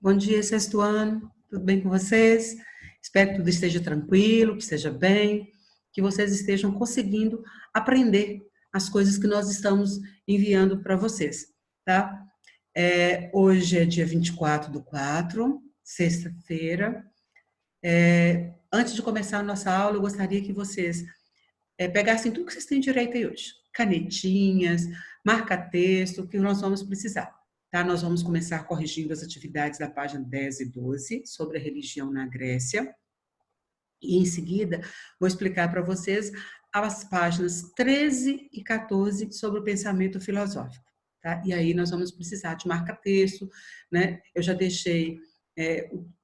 Bom dia, sexto ano. Tudo bem com vocês? Espero que tudo esteja tranquilo, que esteja bem, que vocês estejam conseguindo aprender as coisas que nós estamos enviando para vocês, tá? Hoje é dia 24/4, sexta-feira. Antes de começar a nossa aula, eu gostaria que vocês pegassem tudo que vocês têm direito aí hoje. Canetinhas, marca-texto, que nós vamos precisar. Tá? Nós vamos começar corrigindo as atividades da página 10 e 12 sobre a religião na Grécia. E em seguida, vou explicar para vocês as páginas 13 e 14 sobre o pensamento filosófico. Tá? E aí nós vamos precisar de marca-texto, né? Eu já deixei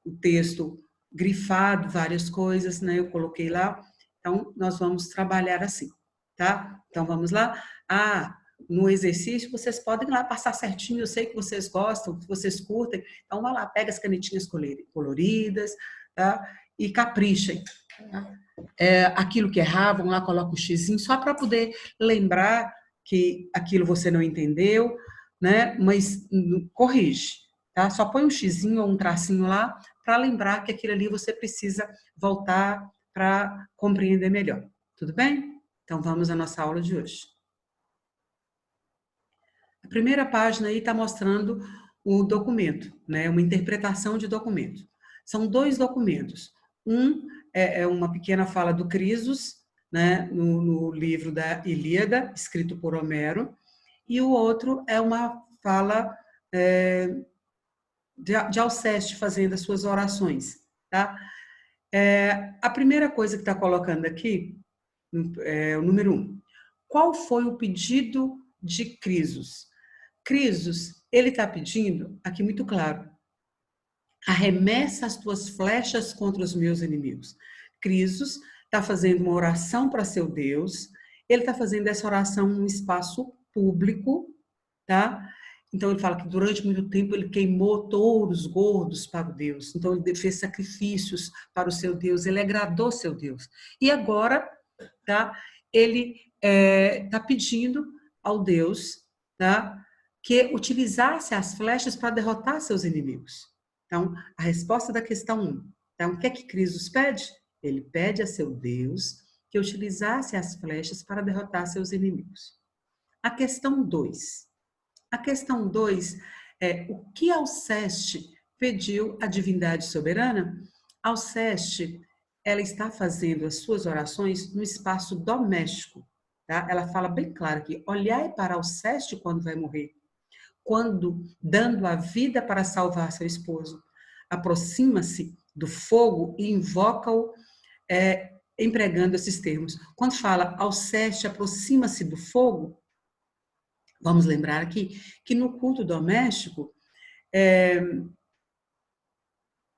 o texto grifado, várias coisas, né? Eu coloquei lá. Então, nós vamos trabalhar assim, tá? Então, vamos lá? No exercício, vocês podem lá passar certinho, eu sei que vocês gostam, que vocês curtem, então vai lá, pega as canetinhas coloridas, tá? E caprichem. Tá? Aquilo que errar, vão lá, coloca um xizinho, só para poder lembrar que aquilo você não entendeu, né? Mas corrige, tá? Só põe um xizinho ou um tracinho lá para lembrar que aquilo ali você precisa voltar para compreender melhor. Tudo bem? Então vamos à nossa aula de hoje. A primeira página aí está mostrando o documento, né? Uma interpretação de documento. São dois documentos. Um é uma pequena fala do Crisos, né? No livro da Ilíada, escrito por Homero, e o outro é uma fala de Alceste fazendo as suas orações, tá? A primeira coisa que está colocando aqui é o número 1. Qual foi o pedido de Crisos? Crisos, ele está pedindo, aqui muito claro, arremessa as tuas flechas contra os meus inimigos. Crisos está fazendo uma oração para seu Deus, ele está fazendo essa oração num espaço público, tá? Então ele fala que durante muito tempo ele queimou touros gordos para o Deus, então ele fez sacrifícios para o seu Deus, ele agradou seu Deus. E agora, tá? Ele está pedindo ao Deus, tá? Que utilizasse as flechas para derrotar seus inimigos. Então, a resposta da questão 1. Então, o que é que Crisos pede? Ele pede a seu Deus que utilizasse as flechas para derrotar seus inimigos. A questão 2. A questão 2 é o que Alceste pediu à divindade soberana? Alceste, ela está fazendo as suas orações no espaço doméstico. Tá? Ela fala bem claro aqui, olhai para Alceste quando vai morrer, quando dando a vida para salvar seu esposo. Aproxima-se do fogo e invoca-o empregando esses termos. Quando fala Alceste aproxima-se do fogo, vamos lembrar aqui que no culto doméstico,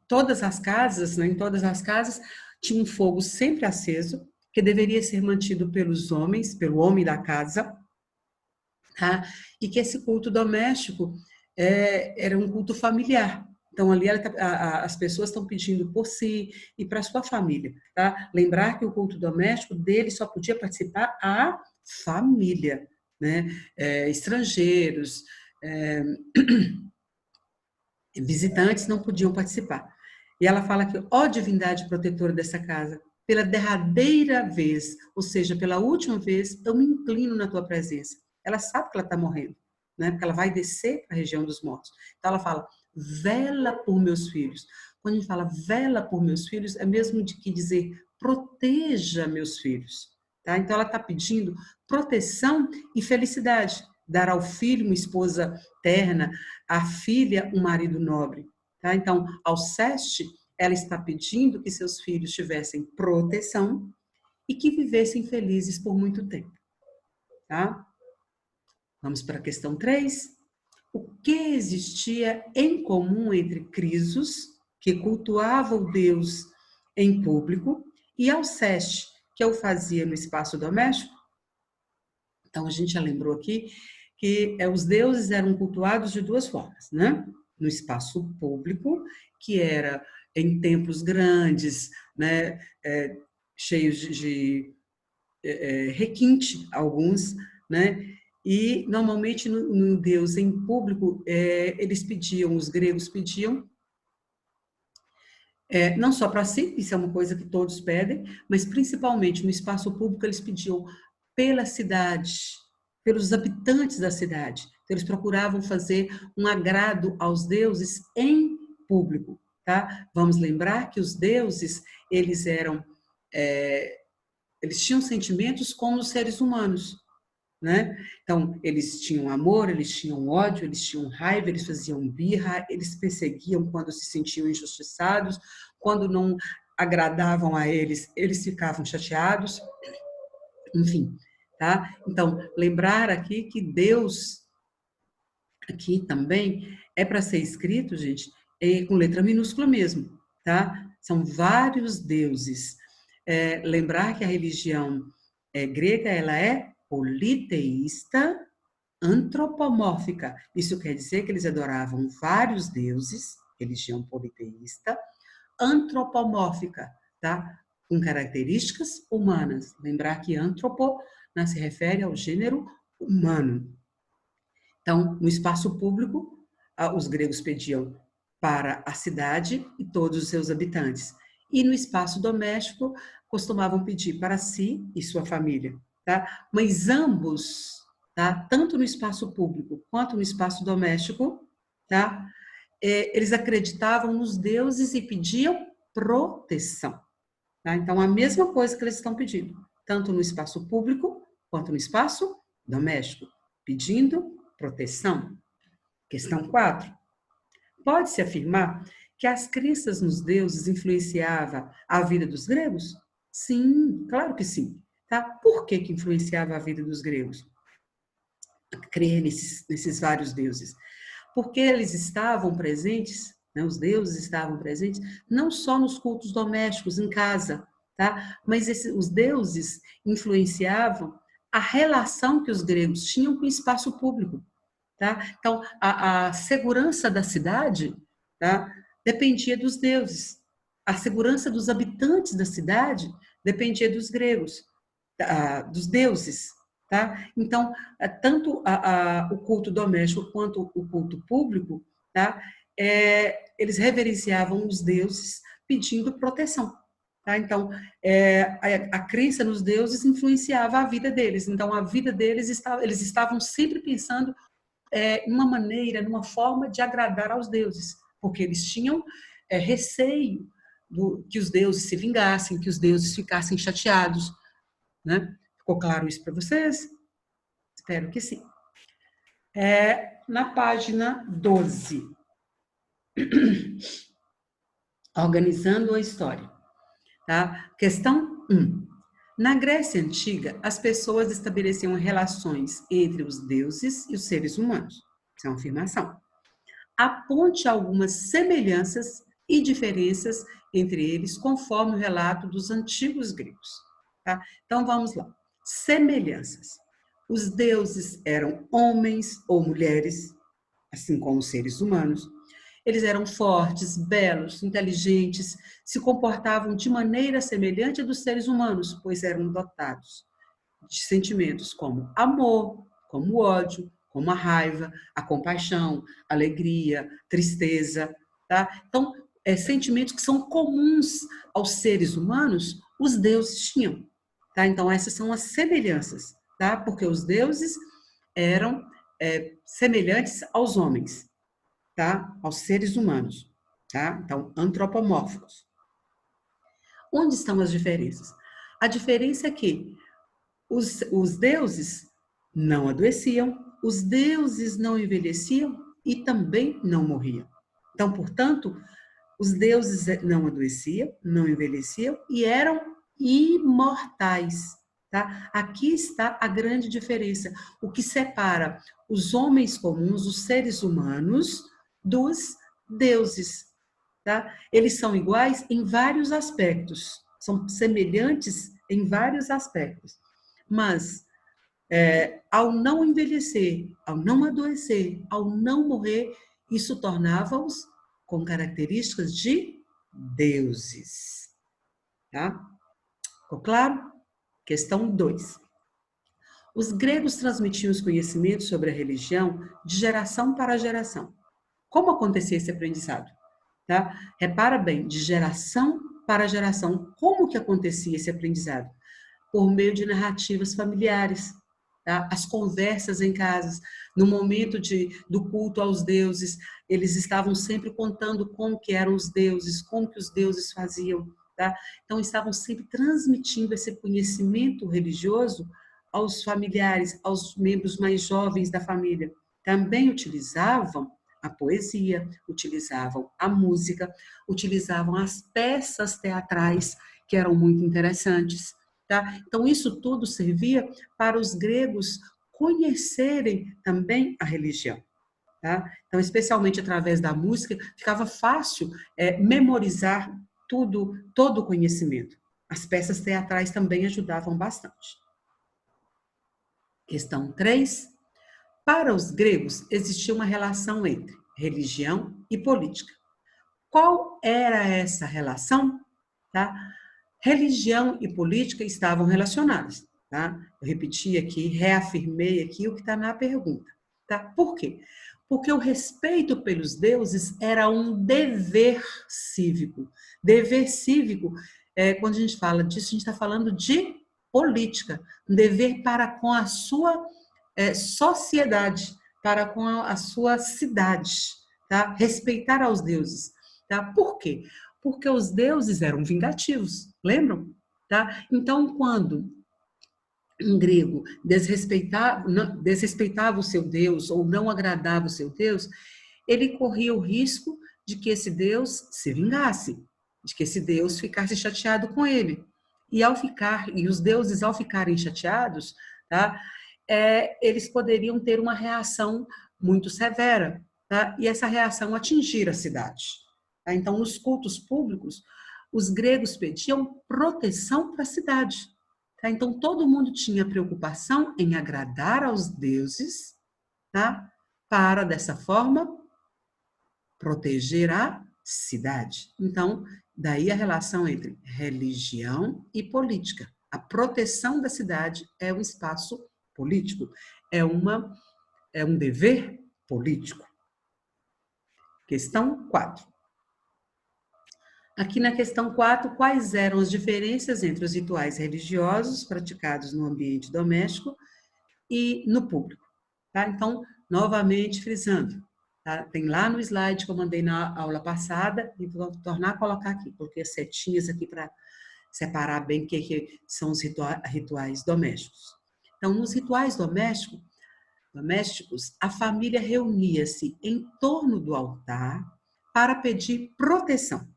todas as casas, né, em todas as casas, tinha um fogo sempre aceso, que deveria ser mantido pelos homens, pelo homem da casa, tá? E que esse culto doméstico era um culto familiar. Então, ali as pessoas estão pedindo por si e para a sua família. Tá? Lembrar que o culto doméstico dele só podia participar a família, né? Estrangeiros, visitantes não podiam participar. E ela fala que, ó divindade protetora dessa casa, pela derradeira vez, ou seja, pela última vez, eu me inclino na tua presença. Ela sabe que ela está morrendo, né? Porque ela vai descer para a região dos mortos. Então ela fala, vela por meus filhos. Quando a gente fala vela por meus filhos, é mesmo de que dizer proteja meus filhos. Tá? Então ela está pedindo proteção e felicidade. Dar ao filho uma esposa terna, à filha um marido nobre. Tá? Então, Alceste, ela está pedindo que seus filhos tivessem proteção e que vivessem felizes por muito tempo. Tá? Vamos para a questão 3. O que existia em comum entre Crisos, que cultuava o Deus em público, e Alceste, que o fazia no espaço doméstico? Então, a gente já lembrou aqui que os deuses eram cultuados de duas formas, né? No espaço público, que era em templos grandes, né? Cheios de requinte, alguns, né? E, normalmente, no Deus em público, eles pediam, os gregos pediam Não só para si, isso é uma coisa que todos pedem, mas principalmente no espaço público eles pediam pela cidade, pelos habitantes da cidade. Então, eles procuravam fazer um agrado aos deuses em público, tá? Vamos lembrar que os deuses, eles eram, eles tinham sentimentos como os seres humanos, né? Então, eles tinham amor, eles tinham ódio, eles tinham raiva, eles faziam birra, eles perseguiam quando se sentiam injustiçados, quando não agradavam a eles, eles ficavam chateados, enfim, tá? Então, lembrar aqui que Deus, aqui também, é para ser escrito, gente, com letra minúscula mesmo, tá? São vários deuses. Lembrar que a religião grega, ela é politeísta, antropomórfica. Isso quer dizer que eles adoravam vários deuses, religião politeísta, antropomórfica, tá? Com características humanas. Lembrar que antropo se refere ao gênero humano. Então, no espaço público, os gregos pediam para a cidade e todos os seus habitantes. E no espaço doméstico, costumavam pedir para si e sua família, tá? Mas ambos, tá? Tanto no espaço público quanto no espaço doméstico, tá? Eles acreditavam nos deuses e pediam proteção, tá? Então, a mesma coisa que eles estão pedindo, tanto no espaço público quanto no espaço doméstico, pedindo proteção. Questão 4. Pode-se afirmar que as crenças nos deuses influenciavam a vida dos gregos? Sim, claro que sim. Tá? Por que influenciava a vida dos gregos? Crer nesses vários deuses. Porque eles estavam presentes, né, os deuses estavam presentes, não só nos cultos domésticos, em casa, tá? Mas os deuses influenciavam a relação que os gregos tinham com o espaço público. Tá? Então, a segurança da cidade, tá, dependia dos deuses. A segurança dos habitantes da cidade dependia dos gregos, dos deuses. Tá? Então, tanto o culto doméstico quanto o culto público, tá, eles reverenciavam os deuses pedindo proteção. Tá? Então, a crença nos deuses influenciava a vida deles. Então, a vida deles, eles estavam sempre pensando uma maneira, numa forma de agradar aos deuses, porque eles tinham receio que os deuses se vingassem, que os deuses ficassem chateados, né? Ficou claro isso para vocês? Espero que sim. Na página 12, organizando a história, tá? Questão 1. Na Grécia Antiga, as pessoas estabeleciam relações entre os deuses e os seres humanos. Isso é uma afirmação. Aponte algumas semelhanças e diferenças entre eles, conforme o relato dos antigos gregos. Tá? Então, vamos lá. Semelhanças. Os deuses eram homens ou mulheres, assim como os seres humanos. Eles eram fortes, belos, inteligentes, se comportavam de maneira semelhante à dos seres humanos, pois eram dotados de sentimentos como amor, como ódio, como a raiva, a compaixão, a alegria, tristeza, tá? Então, sentimentos que são comuns aos seres humanos, os deuses tinham, tá? Então, essas são as semelhanças, tá? Porque os deuses eram semelhantes aos homens, tá? Aos seres humanos, tá? Então, antropomórficos. Onde estão as diferenças? A diferença é que os deuses não adoeciam, os deuses não envelheciam e também não morriam. Então, portanto, os deuses não adoeciam, não envelheciam e eram imortais. Tá? Aqui está a grande diferença, o que separa os homens comuns, os seres humanos, dos deuses. Tá? Eles são iguais em vários aspectos, são semelhantes em vários aspectos. Mas, ao não envelhecer, ao não adoecer, ao não morrer, isso tornava-os com características de deuses. Tá? Ficou claro? Questão 2. Os gregos transmitiam os conhecimentos sobre a religião de geração para geração. Como acontecia esse aprendizado? tá? Repara bem, de geração para geração, como que acontecia esse aprendizado? Por meio de narrativas familiares, tá? As conversas em casas, no momento do culto aos deuses, eles estavam sempre contando como que eram os deuses, como que os deuses faziam, tá? Então, estavam sempre transmitindo esse conhecimento religioso aos familiares, aos membros mais jovens da família. Também utilizavam a poesia, utilizavam a música, utilizavam as peças teatrais, que eram muito interessantes. Tá? Então, isso tudo servia para os gregos conhecerem também a religião. Tá? Então, especialmente através da música, ficava fácil memorizar todo o conhecimento. As peças teatrais também ajudavam bastante. Questão 3. Para os gregos, existia uma relação entre religião e política. Qual era essa relação? Tá? Religião e política estavam relacionadas. Tá? Eu repeti aqui, reafirmei aqui o que está na pergunta. Tá? Por quê? Porque o respeito pelos deuses era um dever cívico. Dever cívico, quando a gente fala disso, a gente está falando de política. Um dever para com a sua sociedade, para com a sua cidade. Tá? Respeitar aos deuses. Tá? Por quê? Porque os deuses eram vingativos, lembram? Tá? Então, quando um grego desrespeitava o seu Deus ou não agradava o seu Deus, ele corria o risco de que esse Deus se vingasse, de que esse Deus ficasse chateado com ele. E os deuses, ao ficarem chateados, tá, eles poderiam ter uma reação muito severa, tá? E essa reação atingir a cidade. Tá? Então, nos cultos públicos, os gregos pediam proteção para a cidade. Tá? Então, todo mundo tinha preocupação em agradar aos deuses, tá? Para, dessa forma, proteger a cidade. Então, daí a relação entre religião e política. A proteção da cidade é um espaço político, é um dever político. Questão 4. Aqui na questão 4, quais eram as diferenças entre os rituais religiosos praticados no ambiente doméstico e no público? Tá? Então, novamente frisando, tá? Tem lá no slide que eu mandei na aula passada e vou tornar a colocar aqui, coloquei as setinhas aqui para separar bem o que são os rituais domésticos. Então, nos rituais domésticos, a família reunia-se em torno do altar para pedir proteção.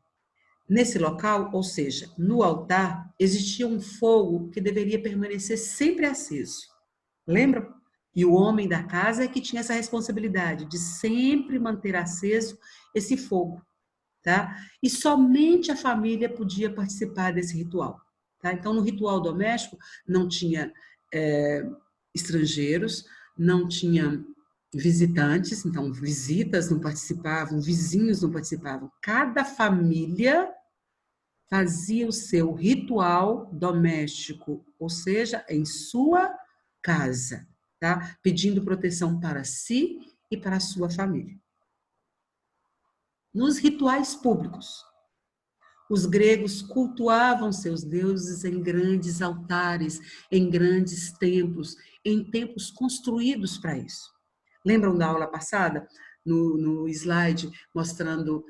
Nesse local, ou seja, no altar, existia um fogo que deveria permanecer sempre aceso. Lembra? E o homem da casa é que tinha essa responsabilidade de sempre manter aceso esse fogo, tá? E somente a família podia participar desse ritual, tá? Então, no ritual doméstico, não tinha estrangeiros, não tinha visitantes, então visitas não participavam, vizinhos não participavam. Cada família fazia o seu ritual doméstico, ou seja, em sua casa, tá? Pedindo proteção para si e para a sua família. Nos rituais públicos, os gregos cultuavam seus deuses em grandes altares, em grandes templos, em templos construídos para isso. Lembram da aula passada? No slide, mostrando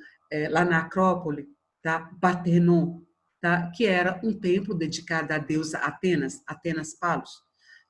lá na Acrópole, tá? Partenon, tá? Que era um templo dedicado à deusa Atenas, Atenas Palos.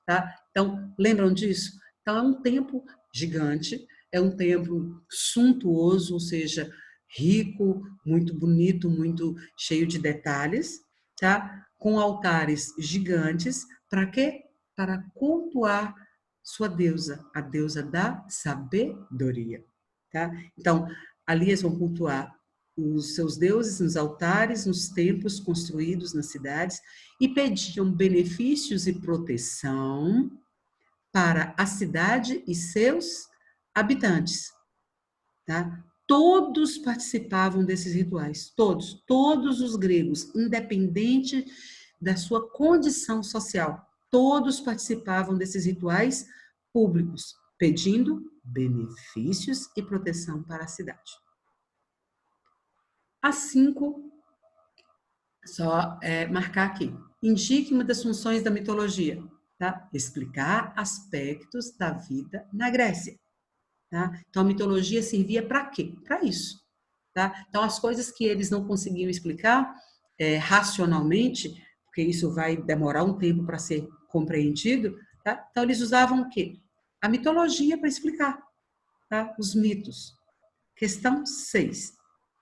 Tá? Então, lembram disso? Então, é um templo gigante, é um templo suntuoso, ou seja, rico, muito bonito, muito cheio de detalhes, tá? Com altares gigantes, para quê? Para cultuar sua deusa, a deusa da sabedoria, tá? Então, ali eles vão cultuar os seus deuses nos altares, nos templos construídos nas cidades e pediam benefícios e proteção para a cidade e seus habitantes, tá? Todos participavam desses rituais, todos os gregos, independente da sua condição social, todos participavam desses rituais públicos, pedindo benefícios e proteção para a cidade. As 5, só marcar aqui. Indique uma das funções da mitologia. Tá? Explicar aspectos da vida na Grécia. Tá? Então, a mitologia servia para quê? Para isso. Tá? Então, as coisas que eles não conseguiam explicar racionalmente, porque isso vai demorar um tempo para ser compreendido, tá? Então, eles usavam o quê? A mitologia para explicar, tá? Os mitos. Questão 6.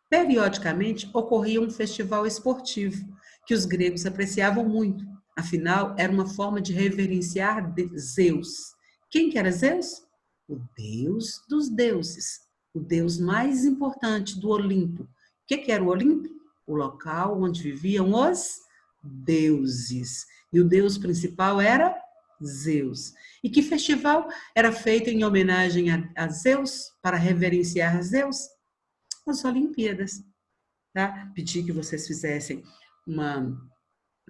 Periodicamente, ocorria um festival esportivo, que os gregos apreciavam muito. Afinal, era uma forma de reverenciar Zeus. Quem que era Zeus? O deus dos deuses, o deus mais importante do Olimpo. O que era o Olimpo? O local onde viviam os deuses. E o deus principal era Zeus. E que festival era feito em homenagem a Zeus, para reverenciar Zeus? As Olimpíadas. Tá? Pedi que vocês fizessem uma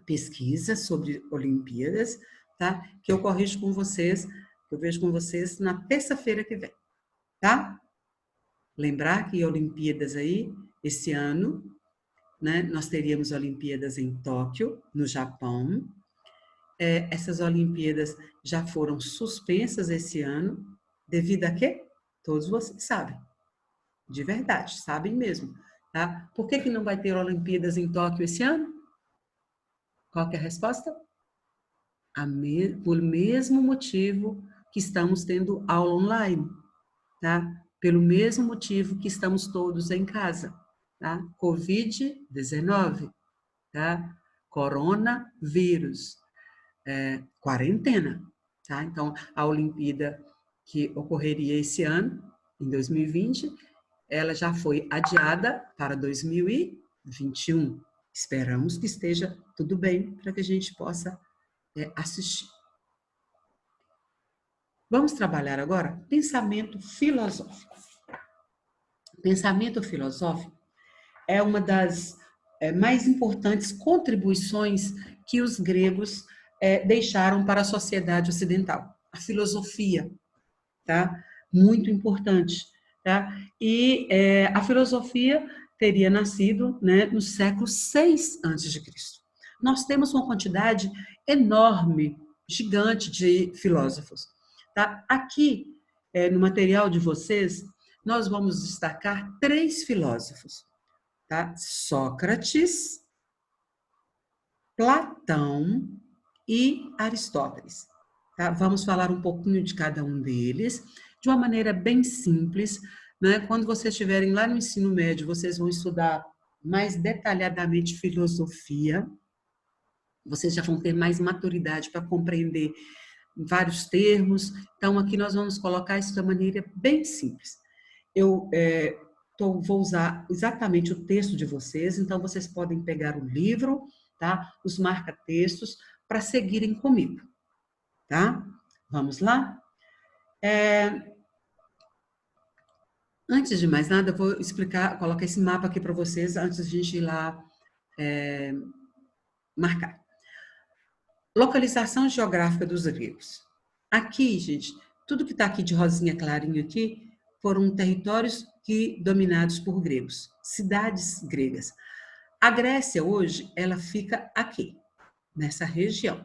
pesquisa sobre Olimpíadas, tá? Que eu corrijo com vocês, eu vejo com vocês na terça-feira que vem, tá? Lembrar que Olimpíadas aí, esse ano, né, nós teríamos Olimpíadas em Tóquio, no Japão. Essas Olimpíadas já foram suspensas esse ano, devido a quê? Todos vocês sabem. De verdade, sabem mesmo. Tá? Por que não vai ter Olimpíadas em Tóquio esse ano? Qual que é a resposta? Por mesmo motivo que estamos tendo aula online, tá? Pelo mesmo motivo que estamos todos em casa, tá? Covid-19, tá? Coronavírus, quarentena, tá? Então, a Olimpíada que ocorreria esse ano, em 2020, ela já foi adiada para 2021. Esperamos que esteja tudo bem para que a gente possa assistir. Vamos trabalhar agora pensamento filosófico. Pensamento filosófico é uma das mais importantes contribuições que os gregos deixaram para a sociedade ocidental. A filosofia, tá? Muito importante, tá? E a filosofia teria nascido, né, no século 6 a.C. Nós temos uma quantidade enorme, gigante de filósofos, tá? Aqui, no material de vocês, nós vamos destacar 3 filósofos, tá? Sócrates, Platão e Aristóteles. Tá? Vamos falar um pouquinho de cada um deles, de uma maneira bem simples, né? Quando vocês estiverem lá no ensino médio, vocês vão estudar mais detalhadamente filosofia, vocês já vão ter mais maturidade para compreender vários termos. Então, aqui nós vamos colocar isso de uma maneira bem simples. Eu vou usar exatamente o texto de vocês, então vocês podem pegar o livro, tá? Os marca-textos, para seguirem comigo, tá? Vamos lá? Antes de mais nada, eu vou explicar, colocar esse mapa aqui para vocês, antes de a gente ir lá marcar. Localização geográfica dos gregos. Aqui, gente, tudo que está aqui de rosinha clarinho aqui, foram territórios dominados por gregos, cidades gregas. A Grécia hoje, ela fica aqui, nessa região,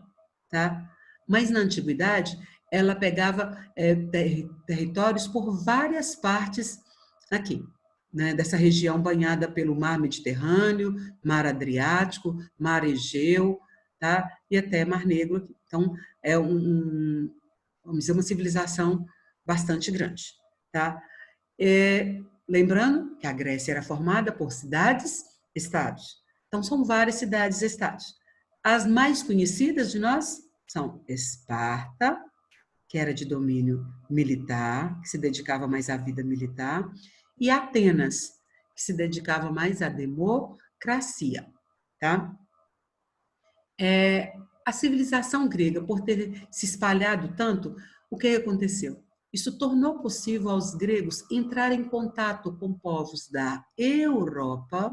tá? Mas na antiguidade, ela pegava territórios por várias partes aqui, né? Dessa região banhada pelo Mar Mediterrâneo, Mar Adriático, Mar Egeu, tá? E até Mar Negro. Então, é vamos dizer, uma civilização bastante grande, tá? Lembrando que a Grécia era formada por cidades-estados. Então, são várias cidades-estados. As mais conhecidas de nós são Esparta, que era de domínio militar, que se dedicava mais à vida militar, e Atenas, que se dedicava mais à democracia, tá? A civilização grega, por ter se espalhado tanto, o que aconteceu? Isso tornou possível aos gregos entrar em contato com povos da Europa,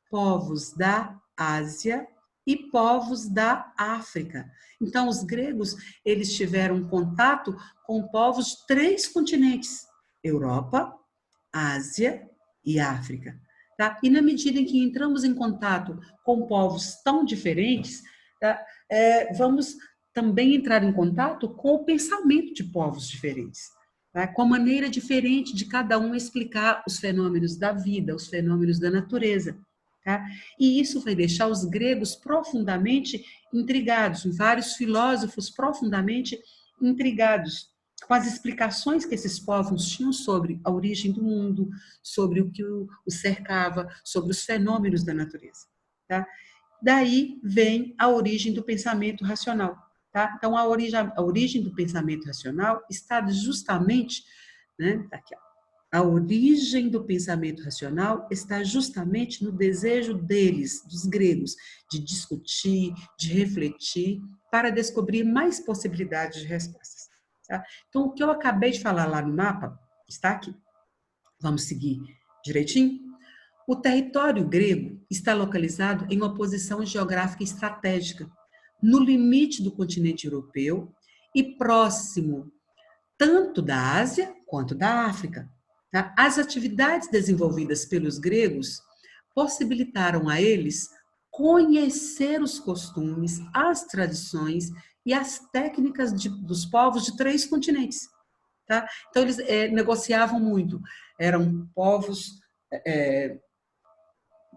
povos da Ásia e povos da África. Então, os gregos, eles tiveram contato com povos de 3 continentes: Europa, Ásia e África. tá? E na medida em que entramos em contato com povos tão diferentes, tá? Vamos também entrar em contato com o pensamento de povos diferentes, tá? Com a maneira diferente de cada um explicar os fenômenos da vida, os fenômenos da natureza. Tá? E isso vai deixar os gregos profundamente intrigados, vários filósofos profundamente intrigados com as explicações que esses povos tinham sobre a origem do mundo, sobre o que o cercava, sobre os fenômenos da natureza. Tá? Daí vem a origem do pensamento racional. Tá? Então, a origem do pensamento racional está justamente, né, tá aqui, ó, a origem do pensamento racional está justamente no desejo deles, dos gregos, de discutir, de refletir, para descobrir mais possibilidades de respostas. Tá? Então, o que eu acabei de falar lá no mapa está aqui. Vamos seguir direitinho? O território grego está localizado em uma posição geográfica estratégica, no limite do continente europeu e próximo tanto da Ásia quanto da África. Tá? As atividades desenvolvidas pelos gregos possibilitaram a eles conhecer os costumes, as tradições e as técnicas dos povos de 3 continentes. Tá? Então, eles negociavam muito, eram povos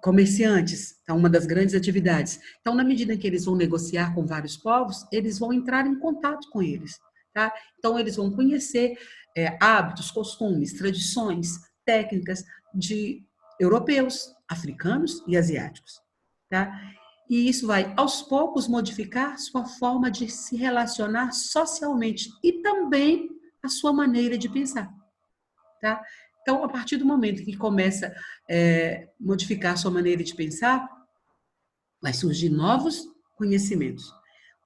comerciantes, tá? Uma das grandes atividades. Então, na medida em que eles vão negociar com vários povos, eles vão entrar em contato com eles. Tá? Então, eles vão conhecer hábitos, costumes, tradições, técnicas de europeus, africanos e asiáticos. Tá? E isso vai, aos poucos, modificar sua forma de se relacionar socialmente e também a sua maneira de pensar. Tá? Então, a partir do momento que começa a modificar a sua maneira de pensar, vai surgir novos conhecimentos.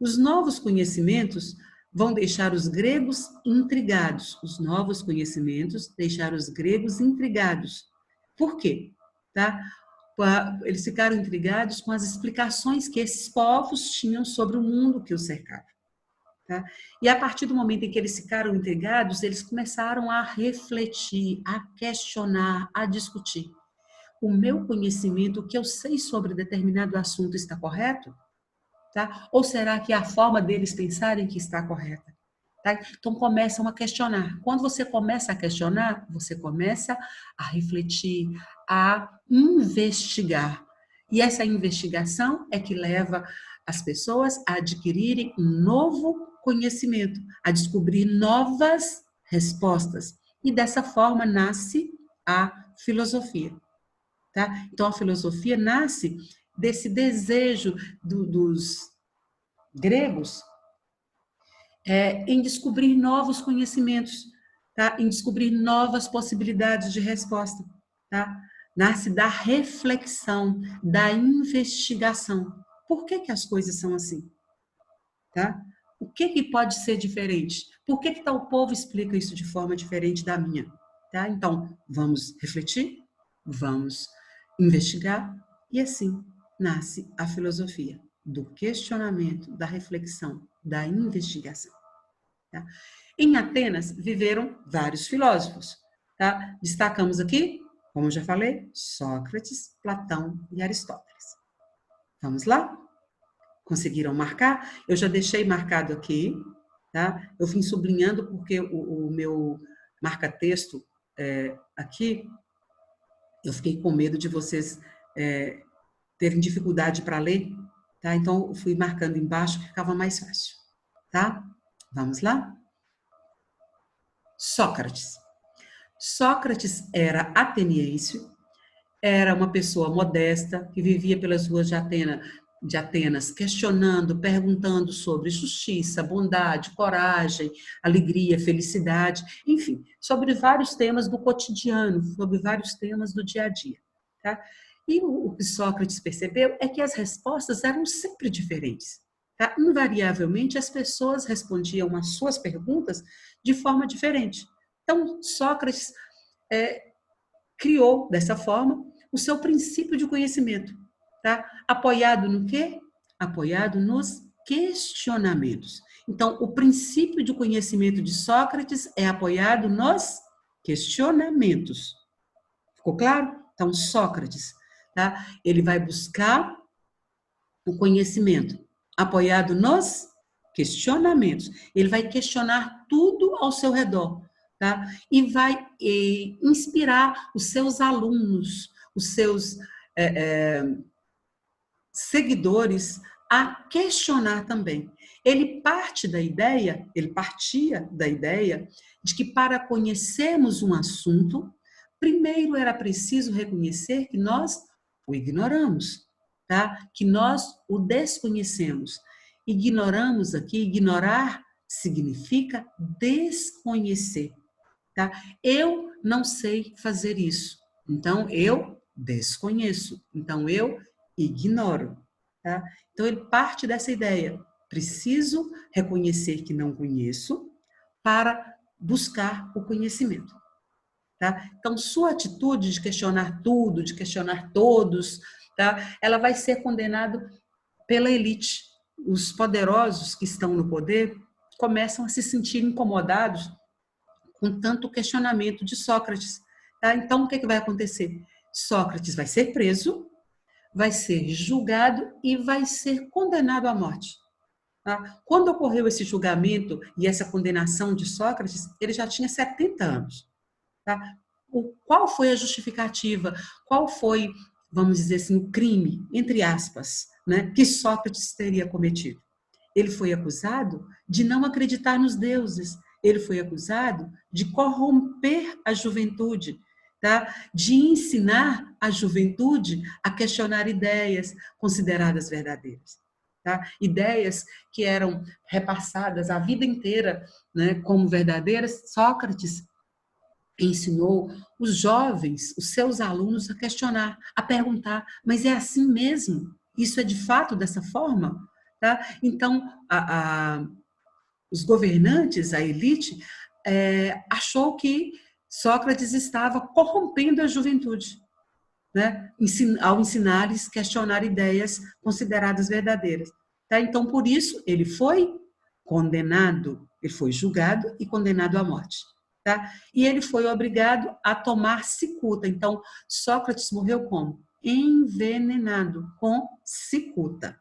Os novos conhecimentos vão deixar os gregos intrigados. Os novos conhecimentos deixaram os gregos intrigados. Por quê? Tá? Eles ficaram intrigados com as explicações que esses povos tinham sobre o mundo que os cercava. Tá? E a partir do momento em que eles ficaram intrigados, eles começaram a refletir, a questionar, a discutir. O meu conhecimento, o que eu sei sobre determinado assunto está correto? Tá? Ou será que a forma deles pensarem que está correta? Tá? Então começam a questionar. Quando você começa a questionar, você começa a refletir, a investigar. E essa investigação é que leva as pessoas a adquirirem um novo conhecimento, a descobrir novas respostas. E dessa forma nasce a filosofia. Tá? Então a filosofia nasce desse desejo dos gregos em descobrir novos conhecimentos, tá? Em descobrir novas possibilidades de resposta. Tá? Nasce da reflexão, da investigação. Por que as coisas são assim? Tá? O que pode ser diferente? Por que tal povo explica isso de forma diferente da minha? Tá? Então, vamos refletir, vamos investigar, e assim nasce a filosofia, do questionamento, da reflexão, da investigação. Tá? Em Atenas viveram vários filósofos. Tá? Destacamos aqui, como eu já falei, Sócrates, Platão e Aristóteles. Vamos lá? Conseguiram marcar? Eu já deixei marcado aqui, tá? Eu vim sublinhando porque o meu marca-texto aqui, eu fiquei com medo de vocês terem dificuldade para ler, tá? Então, eu fui marcando embaixo que ficava mais fácil, tá? Vamos lá? Sócrates. Sócrates era ateniense, era uma pessoa modesta que vivia pelas ruas de Atenas, questionando, perguntando sobre justiça, bondade, coragem, alegria, felicidade, enfim, sobre vários temas do cotidiano, sobre vários temas do dia a dia. Tá? E o que Sócrates percebeu é que as respostas eram sempre diferentes. Tá? Invariavelmente, as pessoas respondiam às suas perguntas de forma diferente. Então, Sócrates criou, dessa forma, o seu princípio de conhecimento. Tá? Apoiado no quê? Apoiado nos questionamentos. Então, o princípio de conhecimento de Sócrates é apoiado nos questionamentos. Ficou claro? Então, Sócrates, tá? Ele vai buscar o conhecimento apoiado nos questionamentos. Ele vai questionar tudo ao seu redor, tá? E vai inspirar os seus alunos, os seus seguidores a questionar também. Ele partia da ideia de que para conhecermos um assunto, primeiro era preciso reconhecer que nós o ignoramos, tá? Que nós o desconhecemos. Ignoramos aqui, ignorar significa desconhecer, tá? Eu não sei fazer isso, então eu desconheço, então eu ignoro, tá? Então ele parte dessa ideia, preciso reconhecer que não conheço para buscar o conhecimento, tá? Então sua atitude de questionar tudo, de questionar todos, tá? Ela vai ser condenada pela elite. Os poderosos que estão no poder começam a se sentir incomodados com tanto questionamento de Sócrates, tá? Então o que vai acontecer? Sócrates vai ser preso, vai ser julgado e vai ser condenado à morte. Tá? Quando ocorreu esse julgamento e essa condenação de Sócrates, ele já tinha 70 anos. Tá? Qual foi a justificativa? Qual foi, vamos dizer assim, o crime, entre aspas, né, que Sócrates teria cometido? Ele foi acusado de não acreditar nos deuses. Ele foi acusado de corromper a juventude, tá? De ensinar a juventude a questionar ideias consideradas verdadeiras. Tá? Ideias que eram repassadas a vida inteira, né, como verdadeiras. Sócrates ensinou os jovens, os seus alunos, a questionar, a perguntar, mas é assim mesmo? Isso é de fato dessa forma? Tá? Então, os governantes, a elite, achou que Sócrates estava corrompendo a juventude, né? Ao ensinar-lhes a questionar ideias consideradas verdadeiras. Tá? Então, por isso, ele foi condenado, ele foi julgado e condenado à morte. Tá? E ele foi obrigado a tomar cicuta. Então, Sócrates morreu como? Envenenado com cicuta,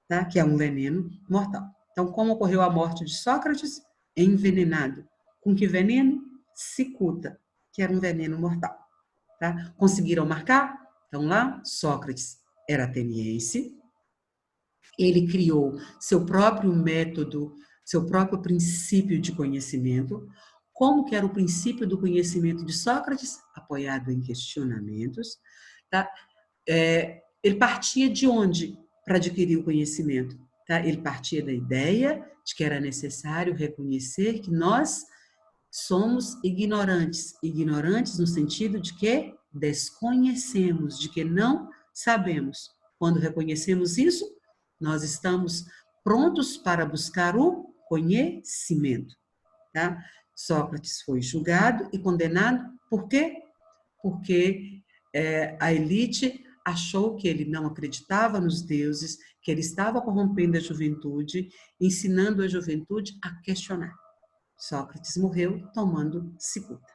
tá? Que é um veneno mortal. Então, como ocorreu a morte de Sócrates? Envenenado. Com que veneno? Cicuta, que era um veneno mortal. Tá? Conseguiram marcar? Então, lá, Sócrates era ateniense, ele criou seu próprio método, seu próprio princípio de conhecimento. Como que era o princípio do conhecimento de Sócrates? Apoiado em questionamentos. Tá? Ele partia de onde para adquirir o conhecimento? Tá? Ele partia da ideia de que era necessário reconhecer que nós somos ignorantes. Ignorantes no sentido de que desconhecemos, de que não sabemos. Quando reconhecemos isso, nós estamos prontos para buscar o conhecimento. Tá? Sócrates foi julgado e condenado. Por quê? Porque a elite achou que ele não acreditava nos deuses, que ele estava corrompendo a juventude, ensinando a juventude a questionar. Sócrates morreu tomando cicuta.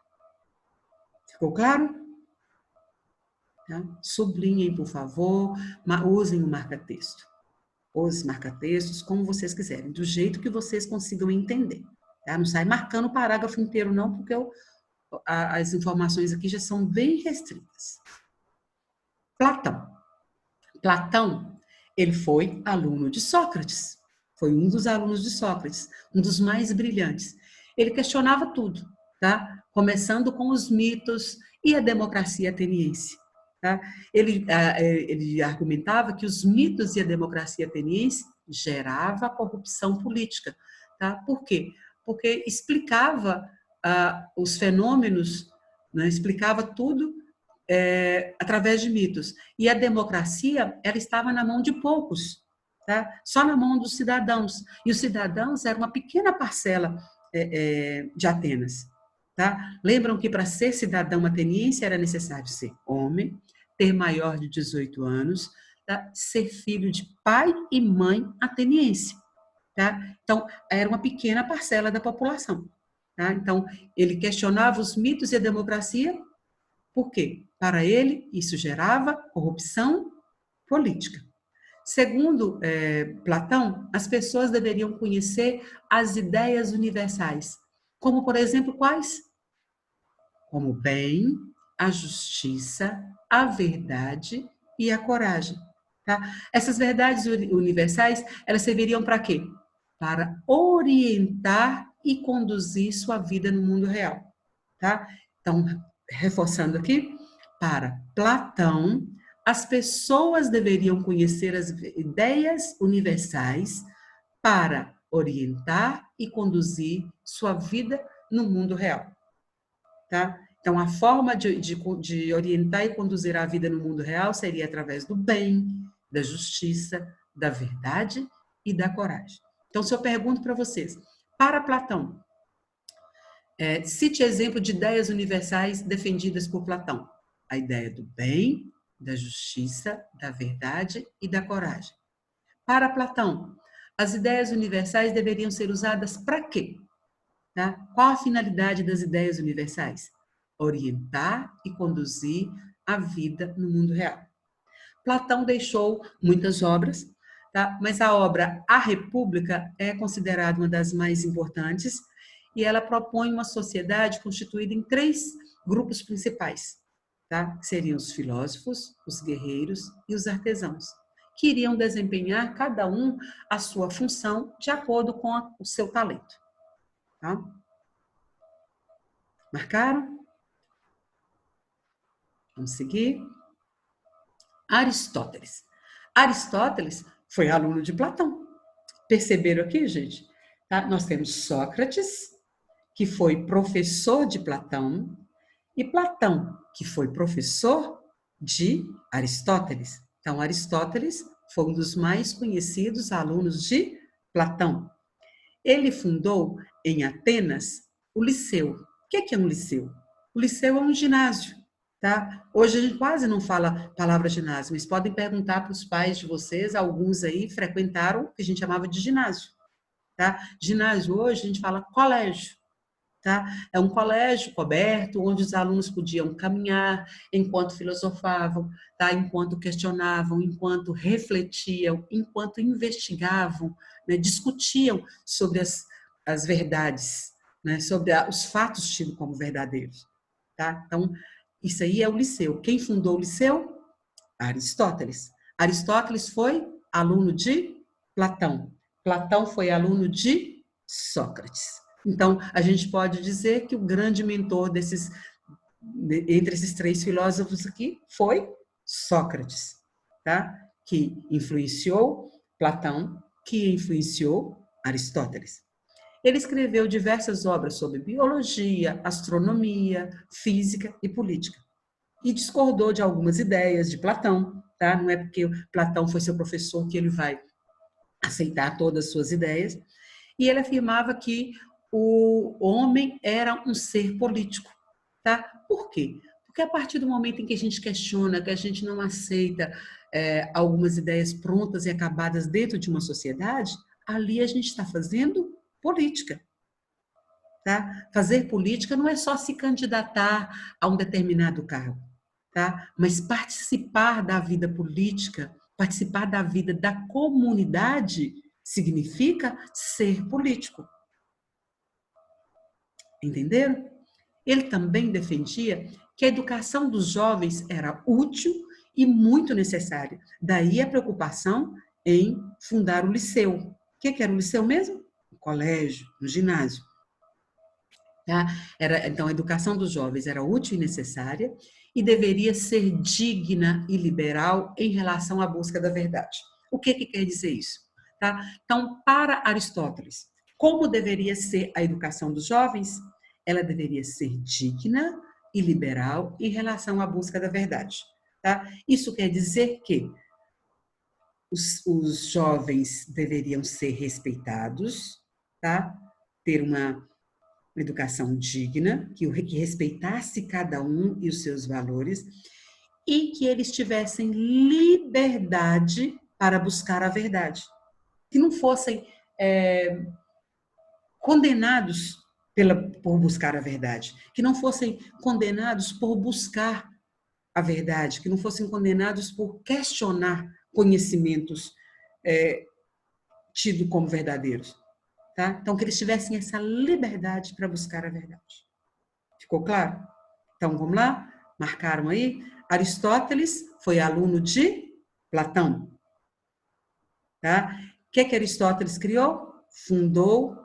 Ficou claro? Tá? Sublinhem, por favor, usem o marca-texto. Os marca-textos, como vocês quiserem, do jeito que vocês consigam entender. Tá? Não sai marcando o parágrafo inteiro, não, porque as informações aqui já são bem restritas. Platão. Platão, ele foi aluno de Sócrates. Foi um dos alunos de Sócrates, um dos mais brilhantes. Ele questionava tudo, tá? Começando com os mitos e a democracia ateniense. Tá? Ele argumentava que os mitos e a democracia ateniense gerava corrupção política. Tá? Por quê? Porque explicava os fenômenos, né? Explicava tudo através de mitos. E a democracia, ela estava na mão de poucos, tá? Só na mão dos cidadãos. E os cidadãos eram uma pequena parcela de Atenas. Tá? Lembram que para ser cidadão ateniense era necessário ser homem, ter maior de 18 anos, tá? Ser filho de pai e mãe ateniense. Tá? Então, era uma pequena parcela da população. Tá? Então, ele questionava os mitos e a democracia. Por quê? Para ele, isso gerava corrupção política. Segundo Platão, as pessoas deveriam conhecer as ideias universais, como, por exemplo, quais? Como o bem, a justiça, a verdade e a coragem. Tá? Essas verdades universais, elas serviriam para quê? Para orientar e conduzir sua vida no mundo real. Tá? Então, reforçando aqui, para Platão, as pessoas deveriam conhecer as ideias universais para orientar e conduzir sua vida no mundo real. Tá? Então, a forma de orientar e conduzir a vida no mundo real seria através do bem, da justiça, da verdade e da coragem. Então, se eu pergunto para vocês, para Platão, cite exemplo de ideias universais defendidas por Platão. A ideia do bem, da justiça, da verdade e da coragem. Para Platão, as ideias universais deveriam ser usadas para quê? Tá? Qual a finalidade das ideias universais? Orientar e conduzir a vida no mundo real. Platão deixou muitas obras, tá? Mas a obra A República é considerada uma das mais importantes e ela propõe uma sociedade constituída em 3 grupos principais, tá? Que seriam os filósofos, os guerreiros e os artesãos, que iriam desempenhar cada um a sua função de acordo com o seu talento. Tá? Marcaram? Vamos seguir. Aristóteles. Aristóteles foi aluno de Platão. Perceberam aqui, gente? Tá? Nós temos Sócrates, que foi professor de Platão, e Platão, que foi professor de Aristóteles. Então, Aristóteles foi um dos mais conhecidos alunos de Platão. Ele fundou em Atenas o Liceu. O que é um liceu? O liceu é um ginásio. Tá? Hoje a gente quase não fala a palavra ginásio, mas podem perguntar para os pais de vocês, alguns aí frequentaram o que a gente chamava de ginásio. Tá? Ginásio hoje a gente fala colégio. Tá? É um colégio coberto, onde os alunos podiam caminhar enquanto filosofavam, tá? Enquanto questionavam, enquanto refletiam, enquanto investigavam, né? Discutiam sobre as verdades, né? Sobre os fatos tidos como verdadeiros. Tá? Então, isso aí é o liceu. Quem fundou o liceu? Aristóteles. Aristóteles foi aluno de Platão. Platão foi aluno de Sócrates. Então, a gente pode dizer que o grande mentor entre esses 3 filósofos aqui foi Sócrates, tá? Que influenciou Platão, que influenciou Aristóteles. Ele escreveu diversas obras sobre biologia, astronomia, física e política. E discordou de algumas ideias de Platão, tá? Não é porque Platão foi seu professor que ele vai aceitar todas as suas ideias. E ele afirmava que o homem era um ser político, tá? Por quê? Porque a partir do momento em que a gente questiona, que a gente não aceita algumas ideias prontas e acabadas dentro de uma sociedade, ali a gente está fazendo política. Tá? Fazer política não é só se candidatar a um determinado cargo, tá? Mas participar da vida política, participar da vida da comunidade, significa ser político. Entenderam? Ele também defendia que a educação dos jovens era útil e muito necessária. Daí a preocupação em fundar o liceu. O que era o liceu mesmo? O colégio, o ginásio. Tá? Então, a educação dos jovens era útil e necessária e deveria ser digna e liberal em relação à busca da verdade. O que quer dizer isso? Tá? Então, para Aristóteles, como deveria ser a educação dos jovens? Ela deveria ser digna e liberal em relação à busca da verdade. Tá? Isso quer dizer que os jovens deveriam ser respeitados, tá? Ter uma educação digna, que respeitasse cada um e os seus valores, e que eles tivessem liberdade para buscar a verdade. Que não fossem condenados por buscar a verdade, que não fossem condenados por buscar a verdade, que não fossem condenados por questionar conhecimentos tidos como verdadeiros. Tá? Então, que eles tivessem essa liberdade para buscar a verdade. Ficou claro? Então, vamos lá? Marcaram aí? Aristóteles foi aluno de Platão. Tá? O que Aristóteles criou? Fundou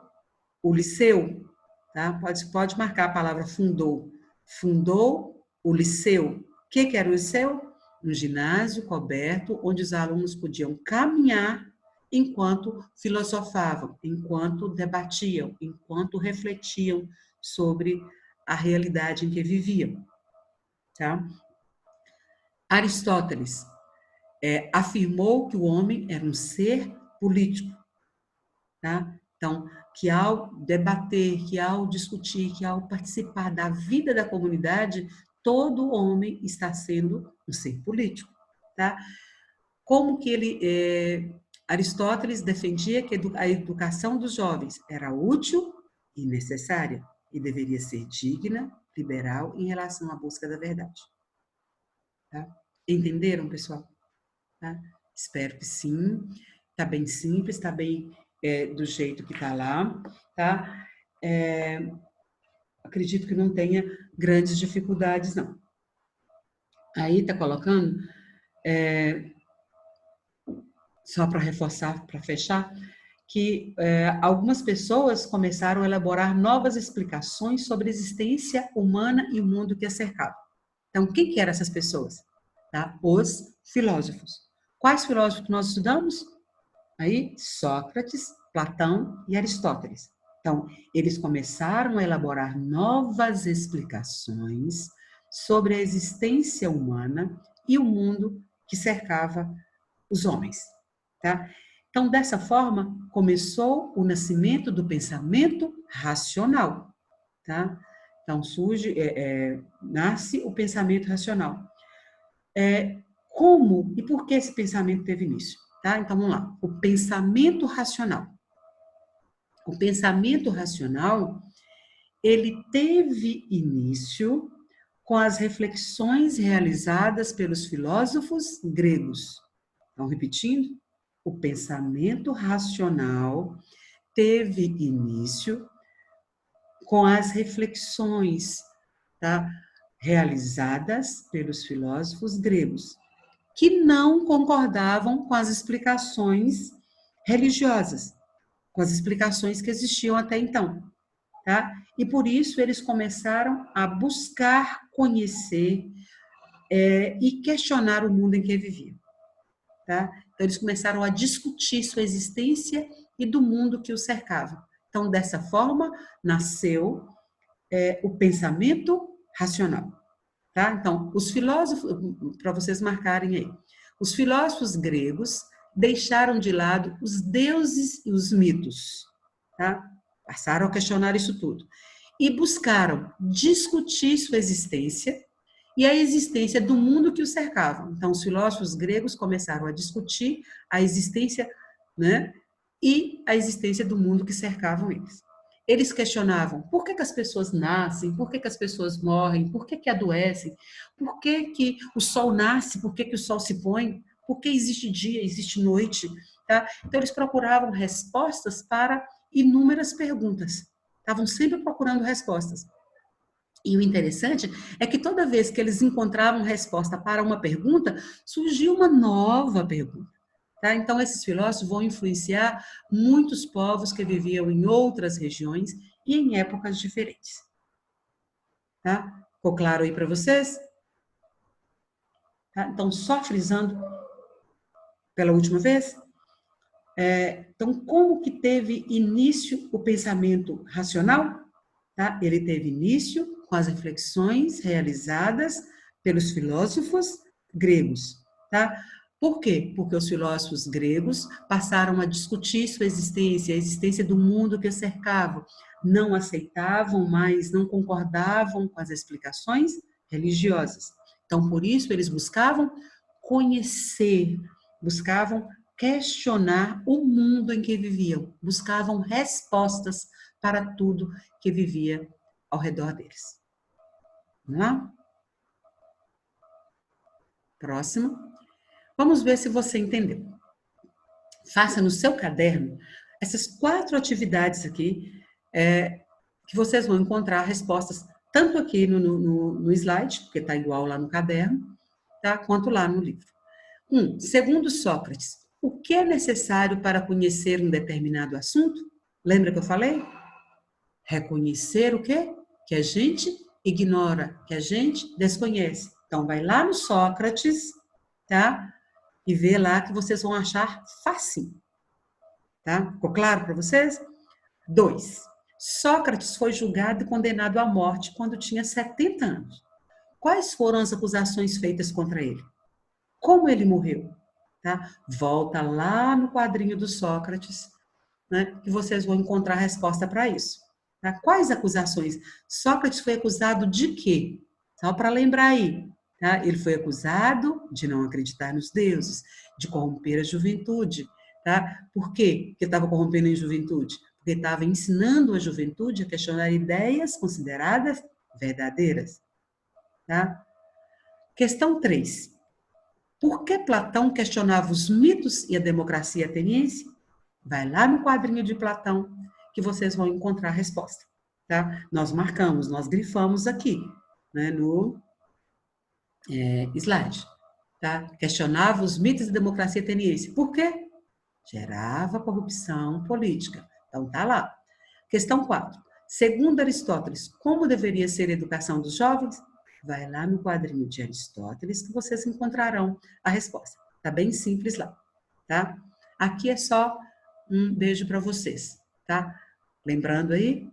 o Liceu. Tá? Pode marcar a palavra fundou. Fundou o Liceu. O que era o Liceu? Um ginásio coberto onde os alunos podiam caminhar enquanto filosofavam, enquanto debatiam, enquanto refletiam sobre a realidade em que viviam. Tá? Aristóteles afirmou que o homem era um ser político. Tá? Então, que ao debater, que ao discutir, que ao participar da vida da comunidade, todo homem está sendo um ser político. Tá? Como que Aristóteles defendia que a educação dos jovens era útil e necessária e deveria ser digna, liberal em relação à busca da verdade. Tá? Entenderam, pessoal? Tá? Espero que sim. Está bem simples, está bem do jeito que está lá. Tá? Acredito que não tenha grandes dificuldades, não. Aí está colocando, só para reforçar, para fechar, que algumas pessoas começaram a elaborar novas explicações sobre a existência humana e o mundo que a cercava. Então, quem que eram essas pessoas? Tá? Os filósofos. Quais filósofos nós estudamos? Aí, Sócrates, Platão e Aristóteles. Então, eles começaram a elaborar novas explicações sobre a existência humana e o mundo que cercava os homens. Tá? Então, dessa forma, começou o nascimento do pensamento racional. Tá? Então, nasce o pensamento racional. Como e por que esse pensamento teve início? Tá? Então, vamos lá. O pensamento racional. O pensamento racional, ele teve início com as reflexões realizadas pelos filósofos gregos. Então, repetindo, o pensamento racional teve início com as reflexões, tá, realizadas pelos filósofos gregos, que não concordavam com as explicações religiosas, com as explicações que existiam até então. Tá? E por isso eles começaram a buscar conhecer e questionar o mundo em que viviam. Tá? Então, eles começaram a discutir sua existência e do mundo que o cercava. Então, dessa forma, nasceu o pensamento racional. Tá? Então, os filósofos, para vocês marcarem aí, os filósofos gregos deixaram de lado os deuses e os mitos. Tá? Passaram a questionar isso tudo. E buscaram discutir sua existência e a existência do mundo que o cercava. Então, os filósofos gregos começaram a discutir a existência, né, e a existência do mundo que cercavam eles. Eles questionavam por que as pessoas nascem, por que as pessoas morrem, por que adoecem, por que o sol nasce, por que o sol se põe, por que existe dia, existe noite. Tá? Então, eles procuravam respostas para inúmeras perguntas. Estavam sempre procurando respostas. E o interessante é que toda vez que eles encontravam resposta para uma pergunta, surgia uma nova pergunta. Tá? Então, esses filósofos vão influenciar muitos povos que viviam em outras regiões e em épocas diferentes. Tá? Ficou claro aí para vocês? Tá? Então, só frisando pela última vez. Então, como que teve início o pensamento racional? Tá? Ele teve início com as reflexões realizadas pelos filósofos gregos. Tá? Por quê? Porque os filósofos gregos passaram a discutir sua existência, a existência do mundo que os cercava. Não aceitavam mais, não concordavam com as explicações religiosas. Então, por isso, eles buscavam conhecer, buscavam questionar o mundo em que viviam, buscavam respostas para tudo que vivia ao redor deles. Vamos lá? Próximo. Vamos ver se você entendeu. Faça no seu caderno essas 4 atividades aqui, que vocês vão encontrar respostas tanto aqui no slide, porque está igual lá no caderno, tá? Quanto lá no livro. 1. Segundo Sócrates, o que é necessário para conhecer um determinado assunto? Lembra que eu falei? Reconhecer o quê? Que a gente ignora, que a gente desconhece. Então, vai lá no Sócrates, tá? E vê lá que vocês vão achar fácil. Tá? Ficou claro para vocês? 2. Sócrates foi julgado e condenado à morte quando tinha 70 anos. Quais foram as acusações feitas contra ele? Como ele morreu? Tá? Volta lá no quadrinho do Sócrates, né, que vocês vão encontrar a resposta para isso. Tá? Quais acusações? Sócrates foi acusado de quê? Só para lembrar aí. Tá? Ele foi acusado de não acreditar nos deuses, de corromper a juventude. Tá? Por quê que estava corrompendo a juventude? Porque estava ensinando a juventude a questionar ideias consideradas verdadeiras. Tá? Questão 3. Por que Platão questionava os mitos e a democracia ateniense? Vai lá no quadrinho de Platão que vocês vão encontrar a resposta. Tá? Nós marcamos, nós grifamos aqui, né, no slide. Tá? Questionava os mitos e a democracia ateniense. Por quê? Gerava corrupção política. Então, tá lá. Questão 4. Segundo Aristóteles, como deveria ser a educação dos jovens? Vai lá no quadrinho de Aristóteles que vocês encontrarão a resposta. Tá bem simples lá, tá? Aqui é só um beijo para vocês, tá? Lembrando aí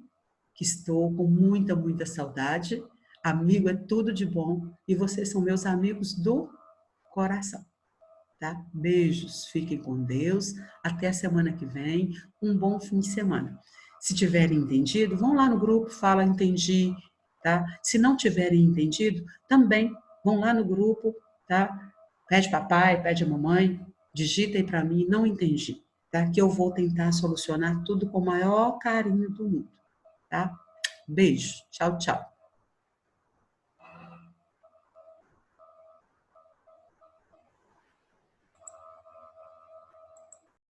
que estou com muita, muita saudade. Amigo é tudo de bom e vocês são meus amigos do coração. Tá? Beijos, fiquem com Deus, até a semana que vem, um bom fim de semana. Se tiverem entendido, vão lá no grupo, fala entendi, tá? Se não tiverem entendido, também vão lá no grupo, tá? Pede papai, pede a mamãe, digita aí para mim, não entendi, tá? Que eu vou tentar solucionar tudo com o maior carinho do mundo, tá? Beijo, tchau, tchau.